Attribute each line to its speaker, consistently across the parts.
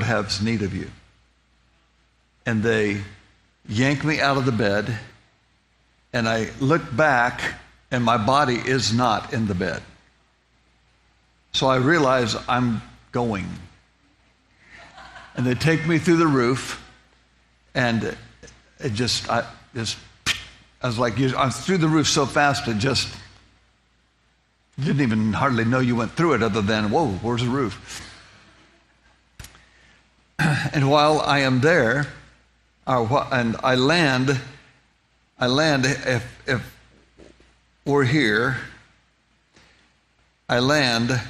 Speaker 1: Lord has need of you. And they yank me out of the bed, and I look back, and my body is not in the bed. So I realize I'm going. And they take me through the roof, and I was like, I was through the roof so fast, it just didn't even hardly know you went through it, other than, whoa, where's the roof? And while I am there, and I land, if we're here, I land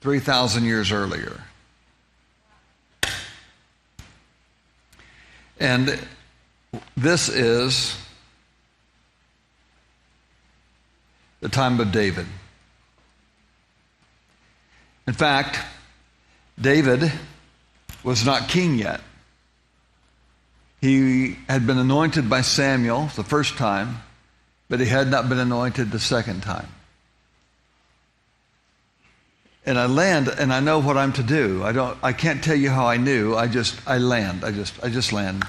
Speaker 1: 3,000 years earlier. And this is the time of David. In fact, David was not king yet. He had been anointed by Samuel the first time, but he had not been anointed the second time. And I land, and I know what I'm to do. I can't tell you how I knew. I just land. I just land.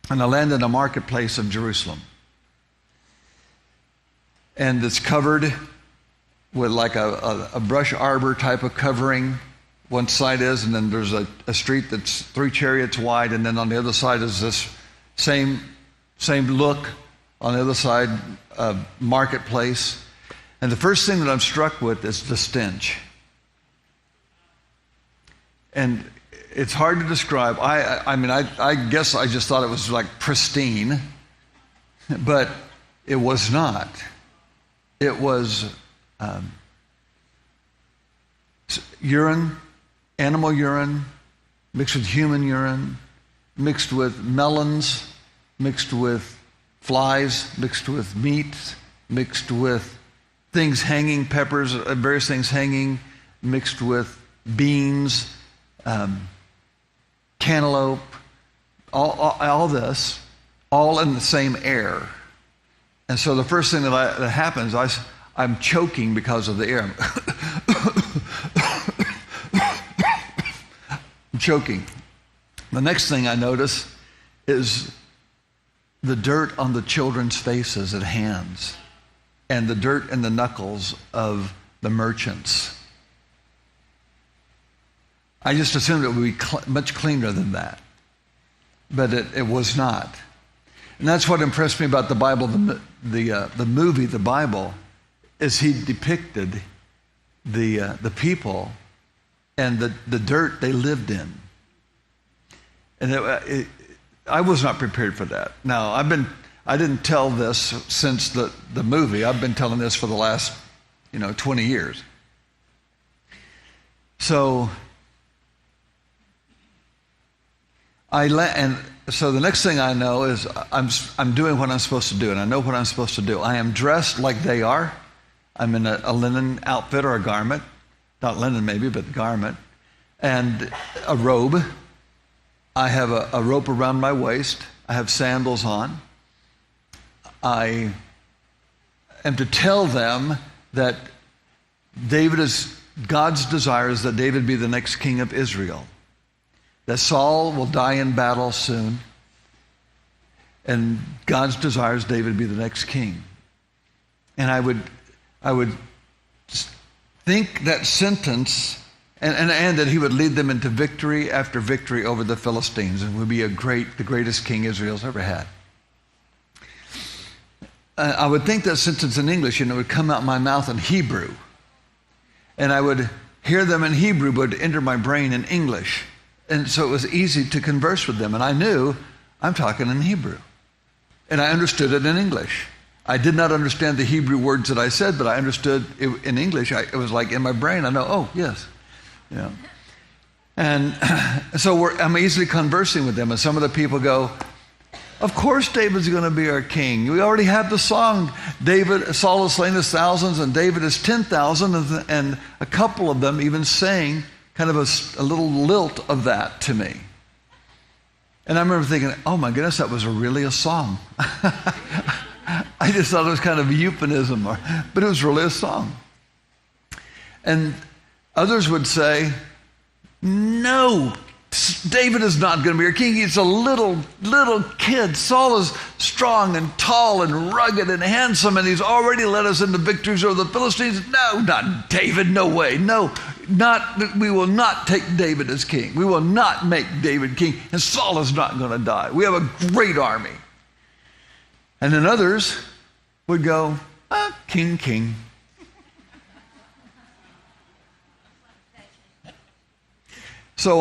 Speaker 1: And I land in a marketplace of Jerusalem. And it's covered with like a brush arbor type of covering. One side is, and then there's a street that's 3 chariots wide, and then on the other side is this same look. On the other side, marketplace. And the first thing that I'm struck with is the stench. And it's hard to describe. I guess I just thought it was like pristine, but it was not. It was urine, animal urine, mixed with human urine, mixed with melons, mixed with flies, mixed with meat, mixed with things hanging, peppers, various things hanging, mixed with beans, cantaloupe, all this, all in the same air. And so the first thing that happens, I'm choking because of the air. I'm choking. The next thing I notice is the dirt on the children's faces and hands, and the dirt in the knuckles of the merchants. I just assumed it would be much cleaner than that, but it was not. And that's what impressed me about the Bible, the movie, the Bible, is he depicted the people and the dirt they lived in. And I was not prepared for that. Now, I didn't tell this since the movie. I've been telling this for the last 20 years. So so the next thing I know is I'm doing what I'm supposed to do, and I know what I'm supposed to do. I am dressed like they are. I'm in a linen outfit or a garment, not linen maybe, but garment, and a robe. I have a rope around my waist. I have sandals on. I am to tell them that God's desire is that David be the next king of Israel. That Saul will die in battle soon, and God's desire is David be the next king. And I would think that sentence, and that he would lead them into victory after victory over the Philistines, and would be the greatest king Israel's ever had. I would think that sentence in English, and it would come out my mouth in Hebrew, and I would hear them in Hebrew, but enter my brain in English. And so it was easy to converse with them. And I knew I'm talking in Hebrew. And I understood it in English. I did not understand the Hebrew words that I said, but I understood it in English. It was like in my brain, I know, oh, yes. And so I'm easily conversing with them. And some of the people go, of course David's going to be our king. We already have the song, Saul has slain his thousands and David is 10,000. And a couple of them even sang kind of a little lilt of that to me. And I remember thinking, oh my goodness, that was really a song. I just thought it was kind of a euphemism, but it was really a song. And Others would say, no, David is not going to be our king. He's a little kid. Saul is strong and tall and rugged and handsome, and he's already led us into victories over the Philistines. No, not David. No way. No, we will not take David as king. We will not make David king, and Saul is not going to die. We have a great army. And then others would go, king. So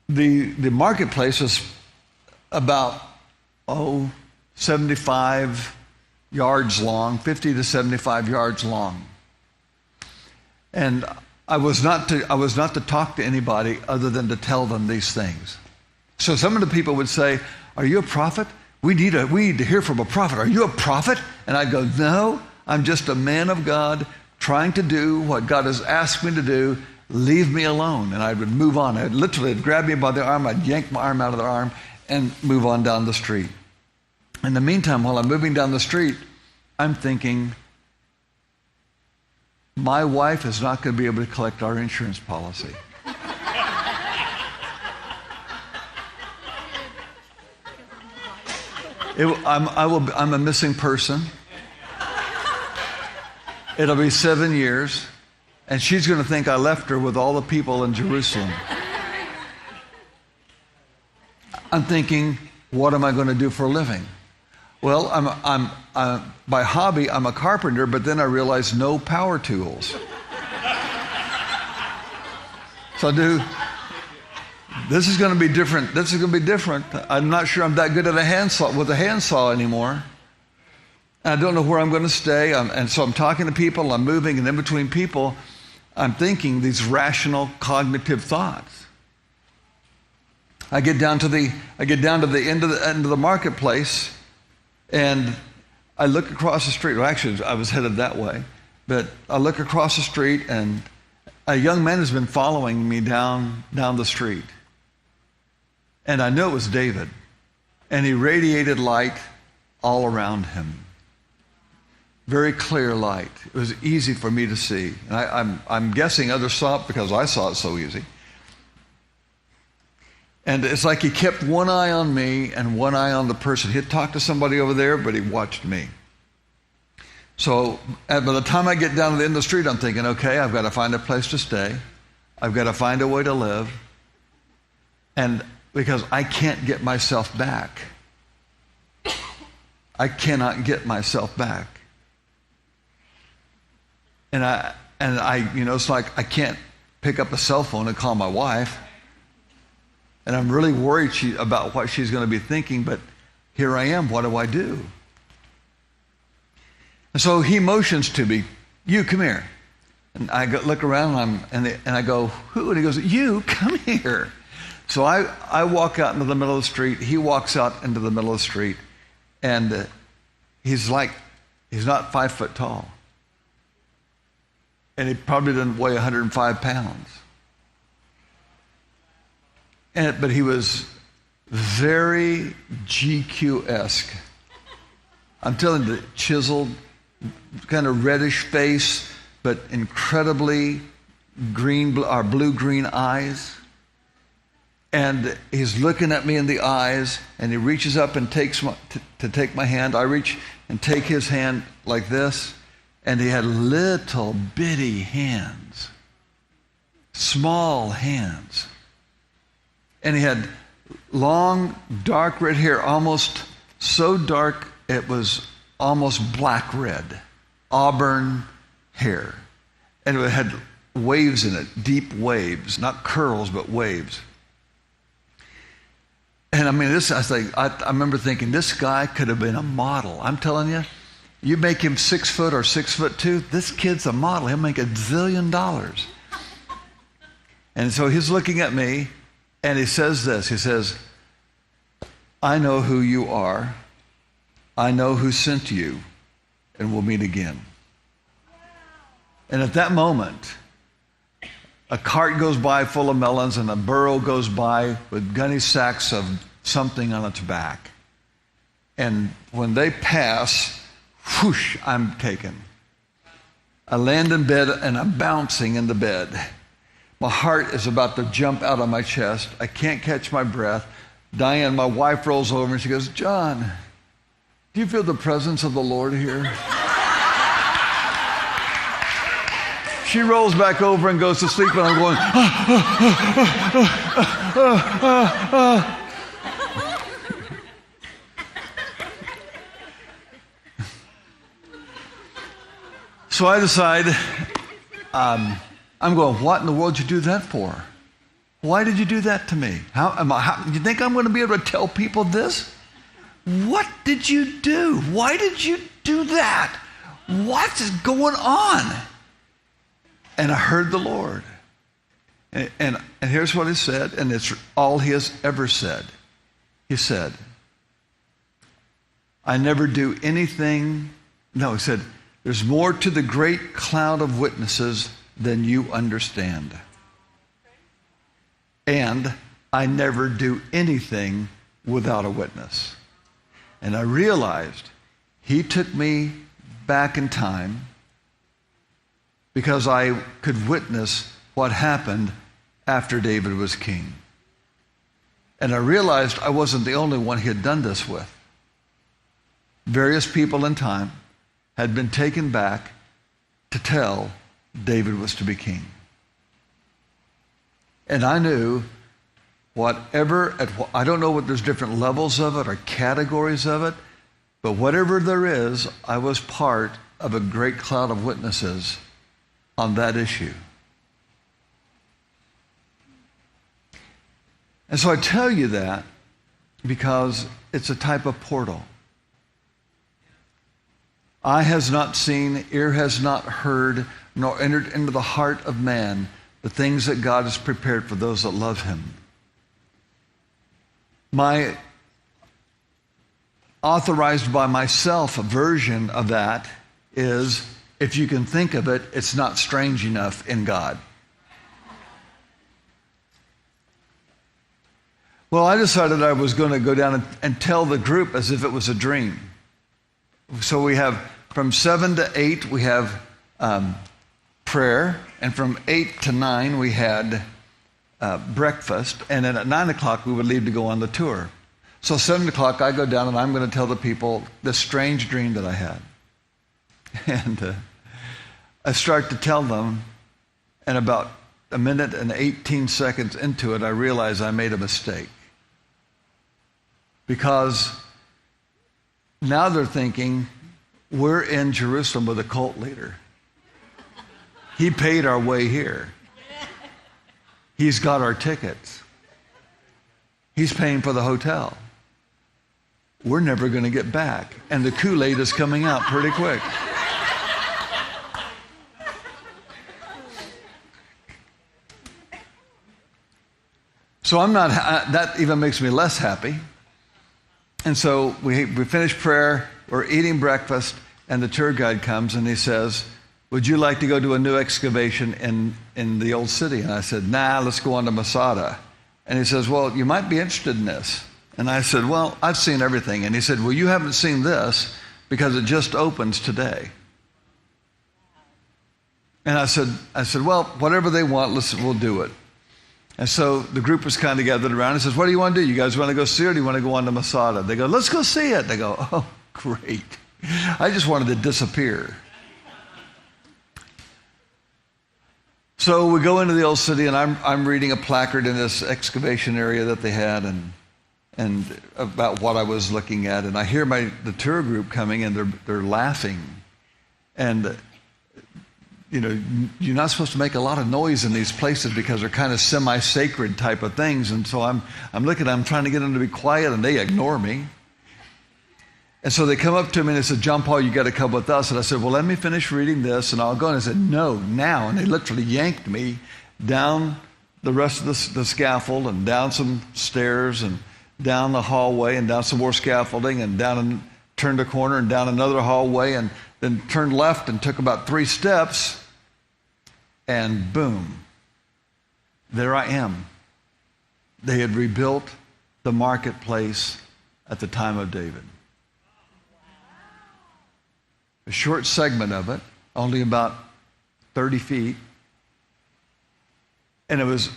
Speaker 1: the marketplace is about 75 yards long, 50 to 75 yards long. And I was not to talk to anybody other than to tell them these things. So some of the people would say, "Are you a prophet? We need to hear from a prophet. Are you a prophet?" And I'd go, "No, I'm just a man of God trying to do what God has asked me to do. Leave me alone." And I would move on. I'd grab me by the arm, I'd yank my arm out of their arm and move on down the street. In the meantime, while I'm moving down the street, I'm thinking, my wife is not going to be able to collect our insurance policy. I'm a missing person. It'll be 7 years, and she's going to think I left her with all the people in Jerusalem. I'm thinking, what am I going to do for a living? Well, by hobby, I'm a carpenter, but then I realized no power tools. So this is going to be different. This is going to be different. I'm not sure I'm that good at a handsaw anymore. I don't know where I'm going to stay. And so I'm talking to people, I'm moving, and in between people, I'm thinking these rational cognitive thoughts. I get down to the end of the marketplace, and I look across the street. Well, actually, I was headed that way, but I look across the street, and a young man has been following me down the street. And I knew it was David, and he radiated light all around him. Very clear light. It was easy for me to see. And I'm guessing others saw it because I saw it so easy. And it's like he kept one eye on me and one eye on the person. He'd talk to somebody over there, but he watched me. So by the time I get down to the end of the street, I'm thinking, okay, I've got to find a place to stay. I've got to find a way to live. And because I can't get myself back. I cannot get myself back. And I, it's like I can't pick up a cell phone and call my wife. And I'm really worried about what she's going to be thinking, but here I am. What do I do? And so he motions to me, "You, come here." And I look around, and I go, "Who?" And he goes, "You, come here." So I walk out into the middle of the street. He walks out into the middle of the street, and he's not 5 foot tall. And he probably didn't weigh 105 pounds. But he was very GQ-esque. I'm telling you, chiseled, kind of reddish face, but incredibly blue-green eyes. And he's looking at me in the eyes, and he reaches up and takes to take my hand. I reach and take his hand like this, and he had little bitty hands, small hands. And he had long, dark red hair, almost so dark it was almost black red, auburn hair. And it had waves in it, deep waves, not curls, but waves. And I mean, I remember thinking, this guy could have been a model. I'm telling you, you make him 6 foot or 6'2", this kid's a model. He'll make $1 zillion. And so he's looking at me, and he says this. He says, "I know who you are. I know who sent you, and we'll meet again." And at that moment, a cart goes by full of melons, and a burro goes by with gunny sacks of something on its back. And when they pass, whoosh, I'm taken. I land in bed and I'm bouncing in the bed. My heart is about to jump out of my chest. I can't catch my breath. Diane, my wife, rolls over and she goes, John, do you feel the presence of the Lord here? She rolls back over and goes to sleep, and I'm going, So I decide, I'm going, what in the world did you do that for? Why did you do that to me? You think I'm going to be able to tell people this? What did you do? Why did you do that? What is going on? And I heard the Lord. And here's what he said, and it's all he has ever said. He said, I never do anything. No, he said, there's more to the great cloud of witnesses than you understand. And I never do anything without a witness. And I realized he took me back in time because I could witness what happened after David was king. And I realized I wasn't the only one he had done this with. Various people in time had been taken back to tell David was to be king. And I knew I don't know what there's different levels of it or categories of it, but whatever there is, I was part of a great cloud of witnesses on that issue. And so I tell you that because it's a type of portal. Eye has not seen, ear has not heard, nor entered into the heart of man the things that God has prepared for those that love him. My authorized by myself version of that is, if you can think of it, it's not strange enough in God. Well, I decided I was going to go down and tell the group as if it was a dream. So we have from 7 to 8, we have prayer, and from 8 to 9, we had breakfast, and then at 9 o'clock, we would leave to go on the tour. So 7 o'clock, I go down, and I'm going to tell the people this strange dream that I had. And I start to tell them, and about a minute and 18 seconds into it, I realize I made a mistake. Because now they're thinking, we're in Jerusalem with a cult leader. He paid our way here. He's got our tickets. He's paying for the hotel. We're never going to get back. And the Kool-Aid is coming out pretty quick. So that even makes me less happy. And so we finish prayer, we're eating breakfast, and the tour guide comes and he says, would you like to go to a new excavation in the old city? And I said, nah, let's go on to Masada. And he says, well, you might be interested in this. And I said, well, I've seen everything. And he said, well, you haven't seen this because it just opens today. And I said, well, whatever they want, we'll do it. And so the group was kind of gathered around. He says, what do you want to do? You guys want to go see it, or do you want to go on to Masada? They go, let's go see it. They go, oh, great. I just wanted to disappear. So we go into the old city, and I'm reading a placard in this excavation area that they had, and about what I was looking at. And I hear the tour group coming, and they're laughing. And you know, you're not supposed to make a lot of noise in these places because they're kind of semi-sacred type of things. And so I'm looking, I'm trying to get them to be quiet, and they ignore me. And so they come up to me and they said, John Paul, you got to come with us. And I said, well, let me finish reading this and I'll go. And I said, no, now. And they literally yanked me down the rest of the scaffold and down some stairs and down the hallway and down some more scaffolding and down and turned a corner and down another hallway and then turned left and took about 3 steps. And boom, there I am. They had rebuilt the marketplace at the time of David. a short segment of it, only about 30 feet. And it was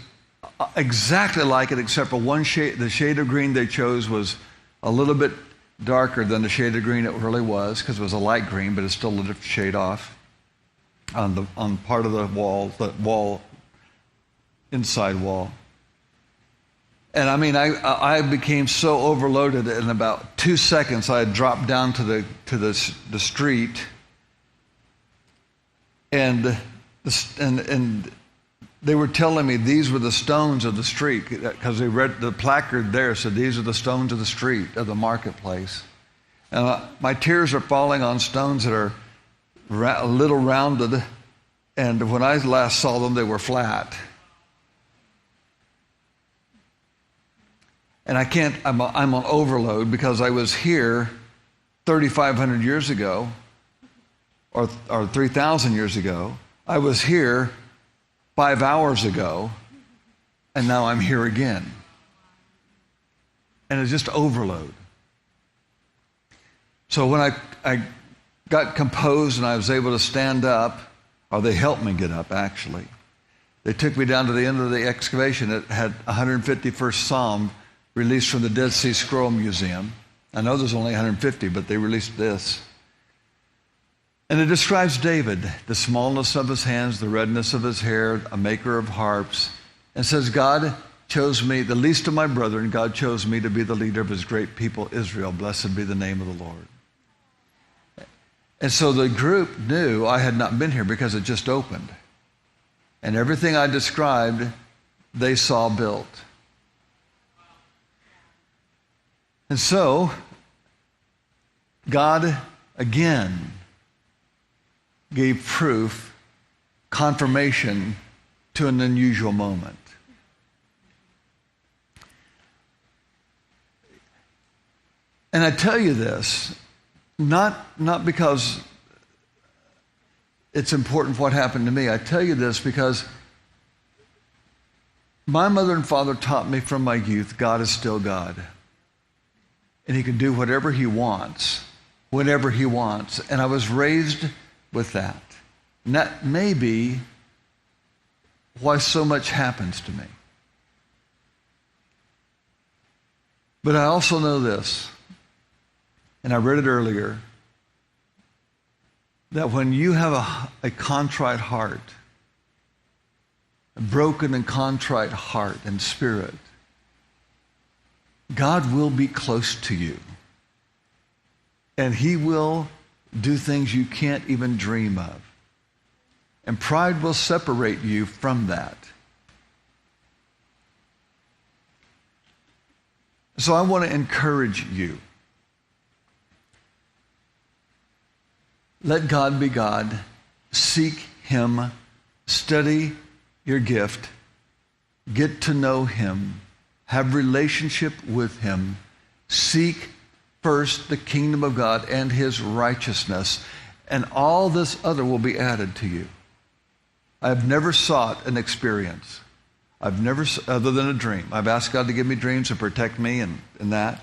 Speaker 1: exactly like it, except for one shade. The shade of green they chose was a little bit darker than the shade of green it really was, because it was a light green, but it's still a different shade off on part of the wall, inside wall. And I mean, I became so overloaded in about 2 seconds. I had dropped down to the street, and they were telling me these were the stones of the street, because they read the placard there said these are the stones of the street, of the marketplace. And my tears are falling on stones that are a little rounded, and when I last saw them, they were flat. And I'm on overload, because I was here 3,500 years ago, or 3,000 years ago. I was here 5 hours ago, and now I'm here again. And it's just overload. So when I got composed and I was able to stand up, or they helped me get up, actually. They took me down to the end of the excavation. It had 151st Psalm released from the Dead Sea Scroll Museum. I know there's only 150, but they released this. And it describes David, the smallness of his hands, the redness of his hair, a maker of harps, and says, God chose me, the least of my brethren, God chose me to be the leader of his great people, Israel. Blessed be the name of the Lord. And so the group knew I had not been here, because it just opened. And everything I described, they saw built. And so, God again gave proof, confirmation to an unusual moment. And I tell you this, not because it's important what happened to me. I tell you this because my mother and father taught me from my youth, God is still God. And he can do whatever he wants, whenever he wants. And I was raised with that. And that may be why so much happens to me. But I also know this, and I read it earlier, that when you have a contrite heart, a broken and contrite heart and spirit, God will be close to you. And he will do things you can't even dream of. And pride will separate you from that. So I want to encourage you. Let God be God. Seek him. Study your gift. Get to know him. Have relationship with him. Seek first the kingdom of God and his righteousness, and all this other will be added to you. I've never sought an experience. Other than a dream. I've asked God to give me dreams and protect me and that.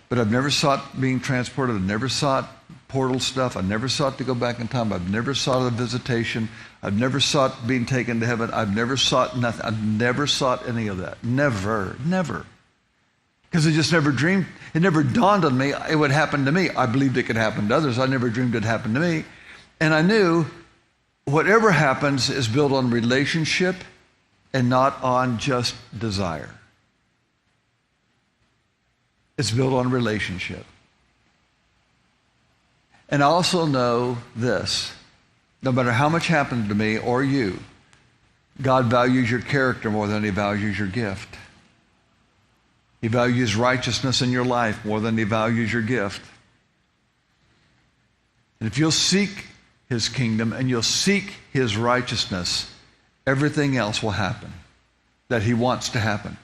Speaker 1: But I've never sought being transported. I've never sought portal stuff. I've never sought to go back in time. I've never sought a visitation. I've never sought being taken to heaven. I've never sought nothing. I've never sought any of that. Never. Because I just never dreamed. It never dawned on me it would happen to me. I believed it could happen to others. I never dreamed it happened to me. And I knew whatever happens is built on relationship and not on just desire. It's built on relationship. And I also know this, no matter how much happened to me or you, God values your character more than he values your gift. He values righteousness in your life more than he values your gift. And if you'll seek his kingdom and you'll seek his righteousness, everything else will happen that he wants to happen.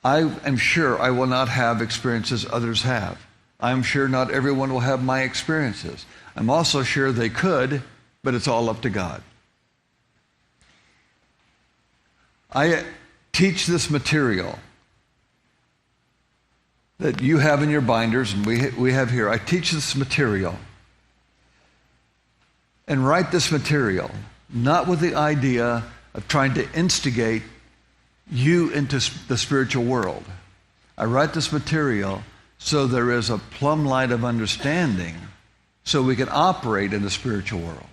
Speaker 1: I am sure I will not have experiences others have. I'm sure not everyone will have my experiences. I'm also sure they could, but it's all up to God. I teach this material that you have in your binders and we have here. I teach this material and write this material, not with the idea of trying to instigate you into the spiritual world. I write this material so there is a plumb light of understanding so we can operate in the spiritual world.